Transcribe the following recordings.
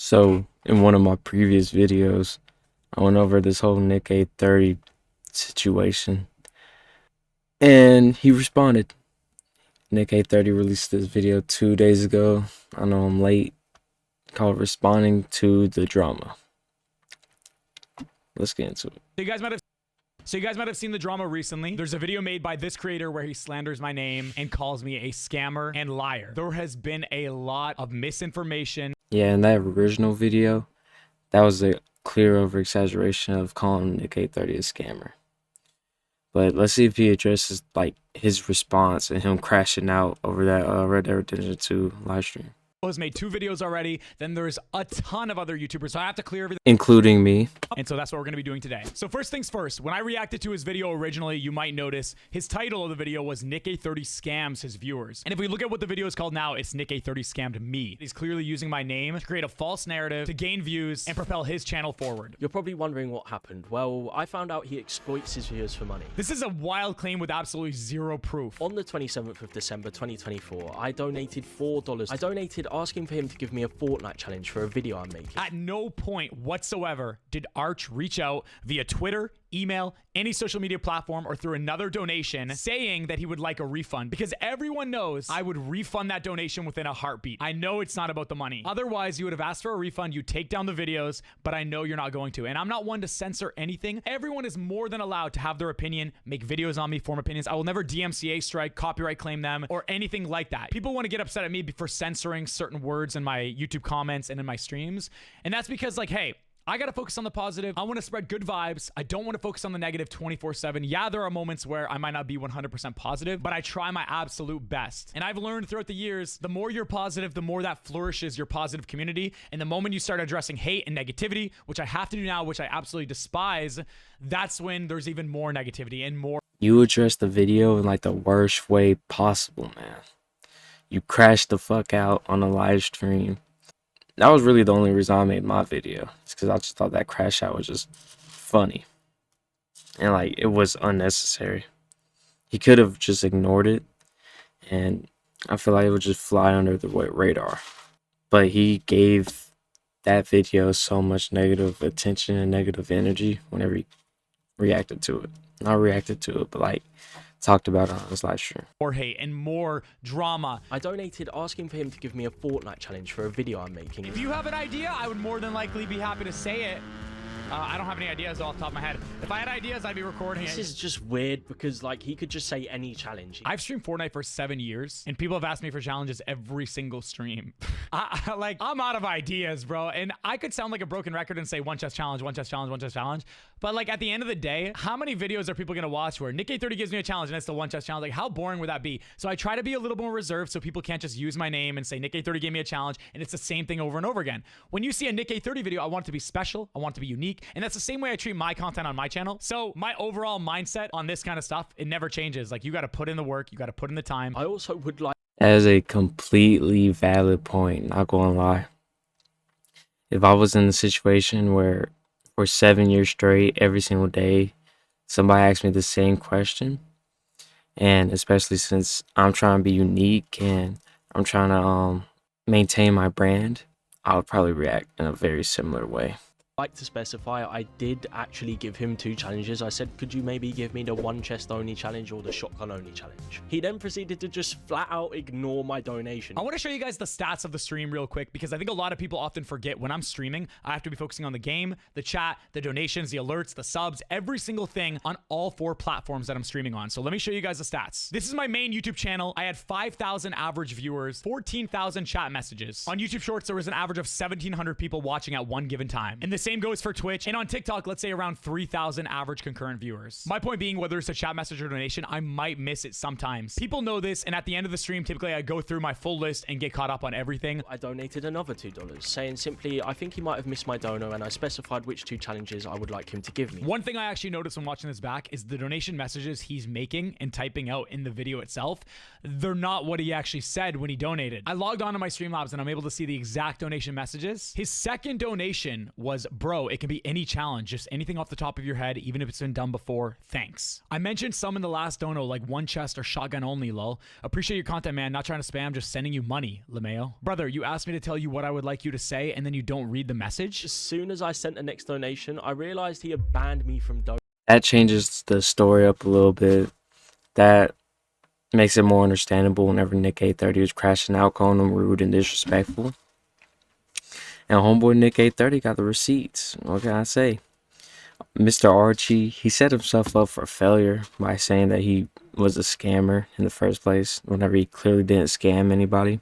So in one of my previous videos, I went over this whole Nick 830 situation, and he responded. Nick 830 released this video 2 days ago. I know I'm late. Called Responding to the Drama. Let's get into it. So you guys might have seen the drama recently. There's a video made by this creator where he slanders my name and calls me a scammer and liar. There has been a lot of misinformation. Yeah, in that original video, that was a clear over exaggeration of calling Nick 830 a scammer. But let's see if he addresses like his response and him crashing out over that Red Dead Redemption 2 live stream. Has made 2 videos already. Then there's a ton of other YouTubers, so I have to clear everything, including me. And so that's what we're going to be doing today. So first things first, when I reacted to his video originally, you might notice his title of the video was Nick 830 scams his viewers. And if we look at what the video is called now, it's Nick 830 scammed me. He's clearly using my name to create a false narrative to gain views and propel his channel forward. You're probably wondering what happened. Well, I found out he exploits his viewers for money. This is a wild claim with absolutely zero proof. On the 27th of December 2024, I donated $4. I donated asking for him to give me a Fortnite challenge for a video I'm making. At no point whatsoever did Arch reach out via Twitter, email, any social media platform, or through another donation saying that he would like a refund, because everyone knows I would refund that donation within a heartbeat. I know it's not about the money. Otherwise, you would have asked for a refund, you take down the videos, but I know you're not going to. And I'm not one to censor anything. Everyone is more than allowed to have their opinion, make videos on me, form opinions. I will never DMCA strike, copyright claim them, or anything like that. People want to get upset at me for censoring certain words in my YouTube comments and in my streams. And that's because, like, hey, I got to focus on the positive. I want to spread good vibes. I don't want to focus on the negative 24/7. Yeah, there are moments where I might not be 100% positive, but I try my absolute best. And I've learned throughout the years, the more you're positive, the more that flourishes your positive community. And the moment you start addressing hate and negativity, which I have to do now, which I absolutely despise, that's when there's even more negativity and more. You addressed the video in like the worst way possible, man. You crashed the fuck out on a live stream. That was really the only reason I made my video. It's because I just thought that crash out was just funny. And like, it was unnecessary. He could have just ignored it. And I feel like it would just fly under the radar. But he gave that video so much negative attention and negative energy whenever he reacted to it. Not reacted to it, but like, talked about it on his live stream. More hate and more drama. I donated asking for him to give me a Fortnite challenge for a video I'm making. If you have an idea, I would more than likely be happy to say it. I don't have any ideas off the top of my head. If I had ideas, I'd be recording it. This is just weird because, like, he could just say any challenge. I've streamed Fortnite for 7 years, and people have asked me for challenges every single stream. I'm out of ideas, bro. And I could sound like a broken record and say one chest challenge, one chest challenge, one chest challenge. But, like, at the end of the day, how many videos are people going to watch where Nick 830 gives me a challenge and it's the one chest challenge? Like, how boring would that be? So I try to be a little more reserved so people can't just use my name and say Nick 830 gave me a challenge, and it's the same thing over and over again. When you see a Nick 830 video, I want it to be special. I want it to be unique. And that's the same way I treat my content on my channel. So my overall mindset on this kind of stuff, it never changes. Like, you got to put in the work, you got to put in the time. I also would like... That is a completely valid point, not gonna lie. If I was in a situation where for 7 years straight, every single day, somebody asked me the same question, and especially since I'm trying to be unique and I'm trying to maintain my brand, I would probably react in a very similar way. Like to specify, I did actually give him 2 challenges. I said, could you maybe give me the one chest only challenge or the shotgun only challenge? He then proceeded to just flat out ignore my donation. I want to show you guys the stats of the stream real quick, because I think a lot of people often forget when I'm streaming, I have to be focusing on the game, the chat, the donations, the alerts, the subs, every single thing on all 4 platforms that I'm streaming on. So let me show you guys the stats. This is my main YouTube channel. I had 5,000 average viewers, 14,000 chat messages. On YouTube Shorts, there was an average of 1,700 people watching at one given time. And the same goes for Twitch. And on TikTok, let's say around 3,000 average concurrent viewers. My point being, whether it's a chat message or donation, I might miss it sometimes. People know this, and at the end of the stream, typically I go through my full list and get caught up on everything. I donated another $2, saying simply, I think he might have missed my dono, and I specified which 2 challenges I would like him to give me. One thing I actually noticed when watching this back is the donation messages he's making and typing out in the video itself, they're not what he actually said when he donated. I logged on to my Streamlabs and I'm able to see the exact donation messages. His second donation was bro, it can be any challenge, just anything off the top of your head, even if it's been done before. Thanks. I mentioned some in the last dono, like one chest or shotgun only, lol. Appreciate your content, man. Not trying to spam, just sending you money, LeMayo. Brother, you asked me to tell you what I would like you to say, and then you don't read the message? As soon as I sent the next donation, I realized he had banned me from That changes the story up a little bit. That makes it more understandable whenever Nick 830 was crashing out, calling him rude and disrespectful. And homeboy Nick 830 got the receipts. What can I say? Mr. Archie, he set himself up for failure by saying that he was a scammer in the first place, whenever he clearly didn't scam anybody.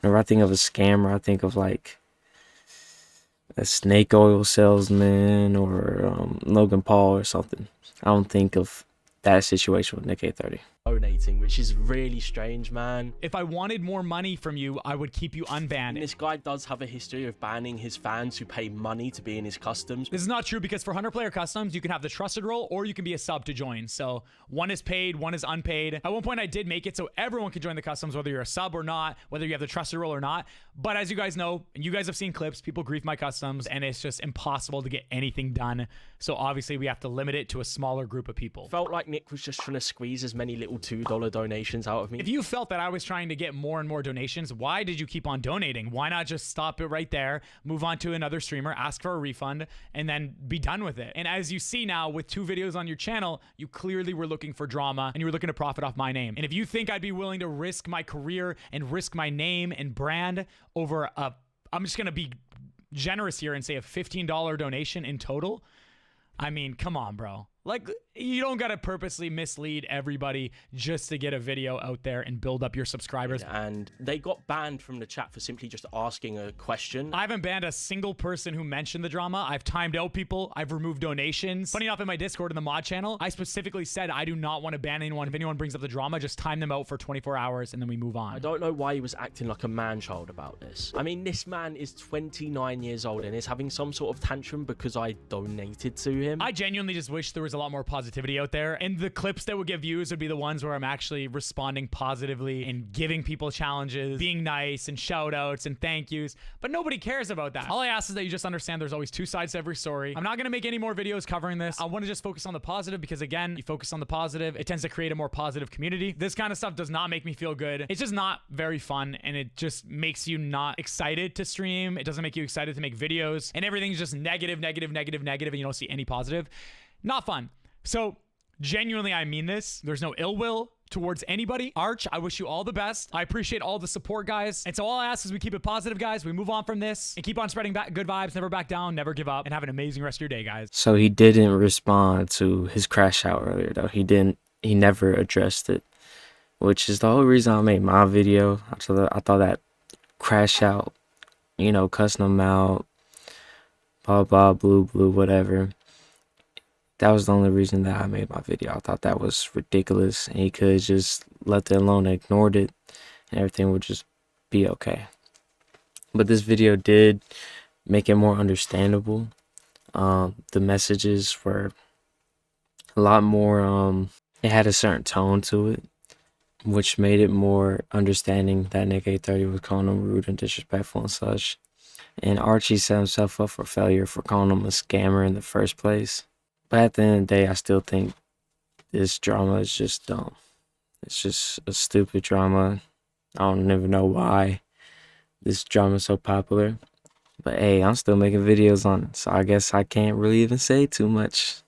Whenever I think of a scammer, I think of like a snake oil salesman or Logan Paul or something. I don't think of that situation with Nick 830. donating, which is really strange, man. If I wanted more money from you, I would keep you And unbanned. this guy does have a history of banning his fans who pay money to be in his customs. This is not true because for 100 player customs, you can have the trusted role or you can be a sub to join. So one is paid, one is unpaid. At one point I did make it so everyone can join the customs, whether you're a sub or not, whether you have the trusted role or not. But as you guys know, and you guys have seen clips, people grief my customs and it's just impossible to get anything done. So obviously we have to limit it to a smaller group of people. Felt like Nick was just trying to squeeze as many little $2 donations out of me. If you felt that I was trying to get more and more donations, why did you keep on donating? Why not just stop it right there, move on to another streamer, ask for a refund, and then be done with it? And as you see now with 2 videos on your channel, you clearly were looking for drama and you were looking to profit off my name. And if you think I'd be willing to risk my career and risk my name and brand over I'm just going to be generous here and say a $15 donation in total, I mean, come on, bro. Like, you don't got to purposely mislead everybody just to get a video out there and build up your subscribers. And they got banned from the chat for simply just asking a question. I haven't banned a single person who mentioned the drama. I've timed out people. I've removed donations. Funny enough, in my Discord in the mod channel, I specifically said I do not want to ban anyone. If anyone brings up the drama, just time them out for 24 hours and then we move on. I don't know why he was acting like a man-child about this. I mean, this man is 29 years old and is having some sort of tantrum because I donated to him. I genuinely just wish there was a lot more positivity out there, and the clips that would get views would be the ones where I'm actually responding positively and giving people challenges, being nice and shout outs and thank yous, but nobody cares about that. All I ask is that you just understand there's always 2 sides to every story. I'm not going to make any more videos covering this. I want to just focus on the positive because, again, you focus on the positive, it tends to create a more positive community. This kind of stuff does not make me feel good. It's just not very fun, and it just makes you not excited to stream. It doesn't make you excited to make videos, and everything's just negative, negative, negative, negative, and you don't see any positive. Not fun. So genuinely, I mean this. There's no ill will towards anybody. Arch, I wish you all the best. I appreciate all the support, guys. And so all I ask is we keep it positive, guys. We move on from this and keep on spreading good vibes. Never back down, never give up, and have an amazing rest of your day, guys. So he didn't respond to his crash out earlier, though. He never addressed it, which is the whole reason I made my video. I thought that crash out, you know, cussing him out, blah, blah, blue, whatever. That was the only reason that I made my video. I thought that was ridiculous, and he could just left it alone and ignored it, and everything would just be okay. But this video did make it more understandable. The messages were a lot more, it had a certain tone to it, which made it more understanding that Nick 830 was calling him rude and disrespectful and such. And Archie set himself up for failure for calling him a scammer in the first place. But at the end of the day, I still think this drama is just dumb. It's just a stupid drama. I don't even know why this drama is so popular. But hey, I'm still making videos on it, so I guess I can't really even say too much.